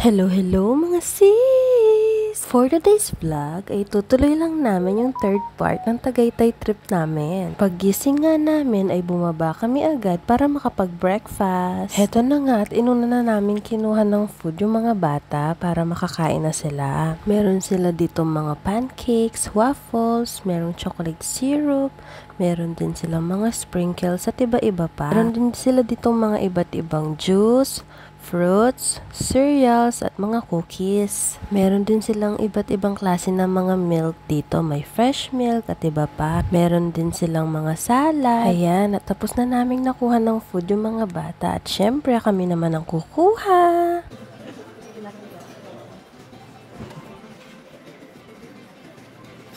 Hello mga sis! For today's vlog ay tutuloy lang namin yung third part ng Tagaytay trip namin. Paggising nga namin ay bumaba kami agad para makapag-breakfast. Heto na nga at inuna na namin kinuha ng food yung mga bata para makakain na sila. Meron sila dito mga pancakes, waffles, merong chocolate syrup, meron din silang mga sprinkles at iba-iba pa. Meron din sila dito mga iba't ibang juice, fruits, cereals, at mga cookies. Meron din silang iba't ibang klase ng mga milk dito. May fresh milk at iba pa. Meron din silang mga salad. Ayan, at tapos na naming nakuha ng food yung mga bata. At syempre, kami naman ang kukuha.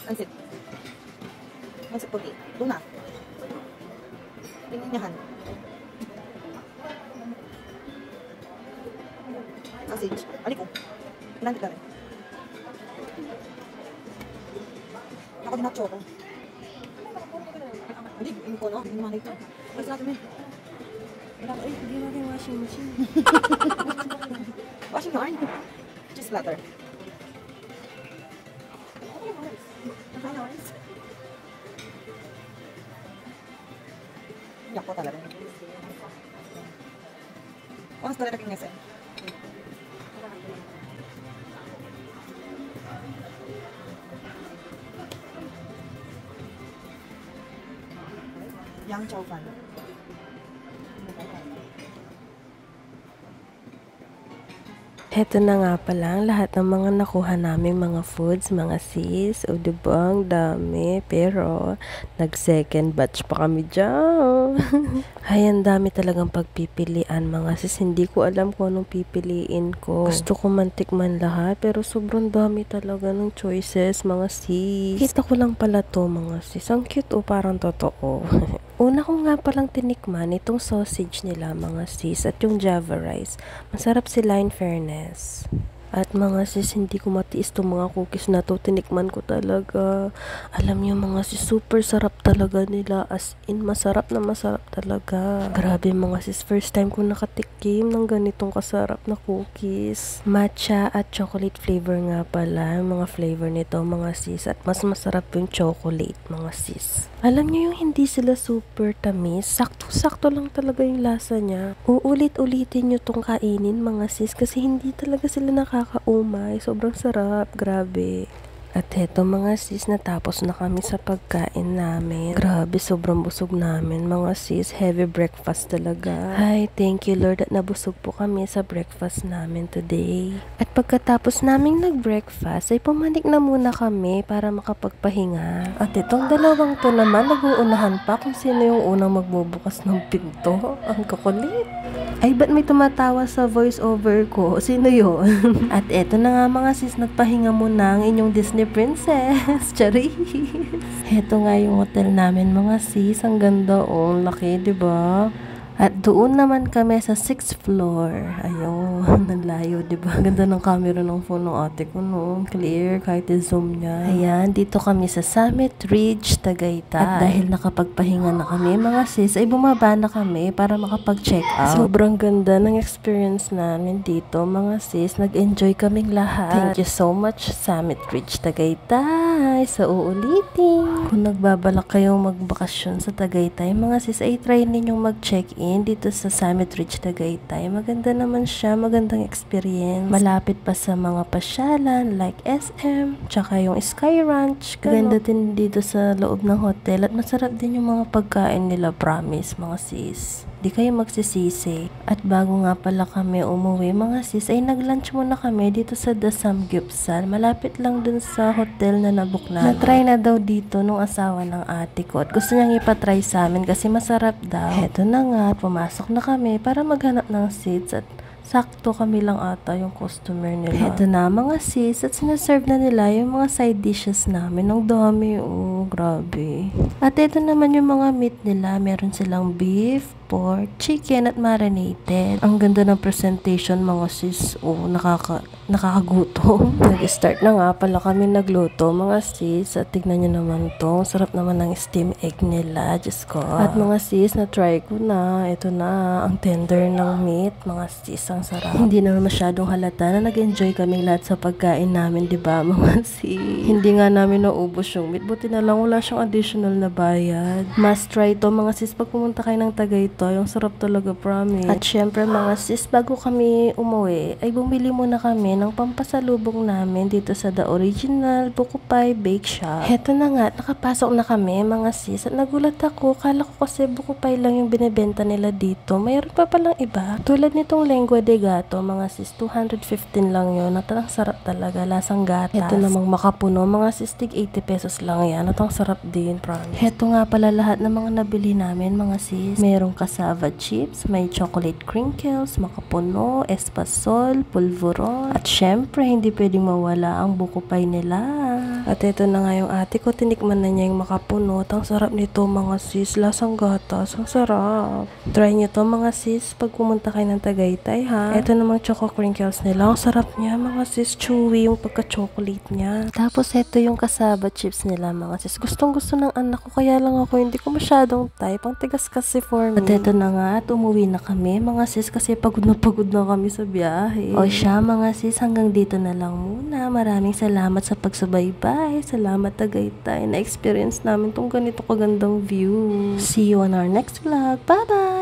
Pansit. Pansit puti. Tuna. Pininyahan. Sausage. Aliko. Ilan kita rin? Ako din choco. Hindi, hindi ko no. Hindi naman ito. Mas natin yun. Ay, hindi natin washing machine. Washing yarn. Just splatter. Yak po talaga. Once talaga yung nasa. Yang chow fan. Heto na nga pala ang lahat ng mga nakuha naming mga foods, mga sis. O diba, ang dami. Pero, nag-second batch pa kami dyan. Ay, ang dami talagang pagpipilian, mga sis. Hindi ko alam kung anong pipiliin ko. Gusto ko mantikman lahat, pero sobrang dami talaga ng choices, mga sis. Kita ko lang pala to, mga sis. Ang cute o parang totoo. Una ko nga palang tinikman itong sausage nila, mga sis, at yung Java rice. Masarap sila, in fairness. At mga sis, hindi ko matiis itong mga cookies na to. Tinikman ko talaga. Alam niyo mga sis, super sarap talaga nila. As in, masarap na masarap talaga. Grabe mga sis, first time ko nakatikim ng ganitong kasarap na cookies. Matcha at chocolate flavor nga pala. Mga flavor nito mga sis. At mas masarap yung chocolate, mga sis. Alam niyo yung hindi sila super tamis. Sakto-sakto lang talaga yung lasa niya. Uulit-ulitin niyo tong kainin, mga sis. Kasi hindi talaga sila nakakaumay. Sobrang sarap. Grabe. At heto mga sis, natapos na kami sa pagkain namin. Grabe, sobrang busog namin mga sis. Heavy breakfast talaga. Ay, thank you Lord at nabusog po kami sa breakfast namin today. At pagkatapos naming nag-breakfast, ay pumanik na muna kami para makapagpahinga. At itong dalawang to naman, nag-uunahan pa kung sino yung unang magbubukas ng pinto. Ang kukulit. Ay, ba't may tumatawa sa voice over ko? Sino yun? At eto na nga mga sis, nagpahinga muna ang inyong Disney Princess. Charis. Heto nga yung hotel namin mga sis. Ang ganda oh. Ang laki, diba? At doon naman kami sa 6th floor. Ayun, nalayo, diba? Ganda ng camera ng phone ng ate ko, no? Clear, kahit i-zoom niya. Ayan, dito kami sa Summit Ridge, Tagaytay. At dahil nakapagpahinga na kami, mga sis, ay bumaba na kami para makapag-check out. Sobrang ganda ng experience namin dito, mga sis. Nag-enjoy kaming lahat. Thank you so much, Summit Ridge, Tagaytay. Sa uulitin. Kung nagbabalak kayong magbakasyon sa Tagaytay, mga sis, ay try ninyong mag-check-in dito sa Summit Ridge, Tagaytay. Maganda naman siya, magandang experience. Malapit pa sa mga pasyalan like SM, tsaka yung Sky Ranch. Ganda din dito sa loob ng hotel at masarap din yung mga pagkain nila, promise, mga sis. Di kayo magsisisi. At bago nga pala kami umuwi, mga sis, ay nag-lunch muna kami dito sa The Samgyupsal. Malapit lang dun sa hotel na nabook namin. Na-try na daw dito nung asawa ng ate ko. At gusto niyang ipatry sa amin kasi masarap daw. Heto na nga, pumasok na kami para maghanap ng seats at sakto kami lang ata yung customer nila. Heto na mga sis, at sinaserve na nila yung mga side dishes namin. Ang dami, oh, grabe. At ito naman yung mga meat nila. Meron silang beef, pork, chicken at marinated. Ang ganda ng presentation mga sis. Nakakagutom. Nag-start na nga pala kami nagluto mga sis. At tignan nyo naman to. Sarap naman ng steam egg nila. Diyos ko. At mga sis, na-try ko na. Ito na. Ang tender ng meat. Mga sis, ang sarap. Hindi naman masyadong halata na nag-enjoy kami lahat sa pagkain namin. Diba mga sis? Hindi nga namin naubos yung meat. Buti na lang wala siyang additional na bayad. Must try to mga sis pag pumunta kayo ng Tagaytay. Ang sarap talaga, promise. At syempre mga sis, bago kami umuwi, ay bumili muna kami ng pampasalubong namin dito sa The Original Bukupay Bake Shop. Heto na nga, nakapasok na kami mga sis at nagulat ako. Kala ko kasi Bukupay lang yung binibenta nila dito. Mayroon pa palang iba. Tulad nitong lengua de gato mga sis, 215 lang yun. At ang sarap talaga, lasang gatas. Heto namang makapuno mga sis, tig 80 pesos lang yan. At ang sarap din, promise. Heto nga pala lahat ng mga nabili namin mga sis. Merong cassava chips, may chocolate crinkles, makapuno, espasol, pulveron. At syempre, hindi pwedeng mawala ang Bukupay nila. At ito na nga yung ate ko, tinikman na niya yung makapuno. Ang sarap nito mga sis, lasang gatas, ang sarap. Try nyo to mga sis pag pumunta kayo ng Tagaytay ha. Ito namang choco crinkles nila, ang sarap niya mga sis, chewy yung pagka-chocolate niya. Tapos ito yung cassava chips nila mga sis. Gustong gusto ng anak ko, kaya lang ako hindi ko masyadong type. Ang tigas kasi for me. At ito na nga, at umuwi na kami mga sis kasi pagod na kami sa biyahe. O siya mga sis, hanggang dito na lang muna. Maraming salamat sa pagsubaybay. Salamat Tagaytay. Na-experience namin tong ganito kagandang view. See you on our next vlog. Bye-bye!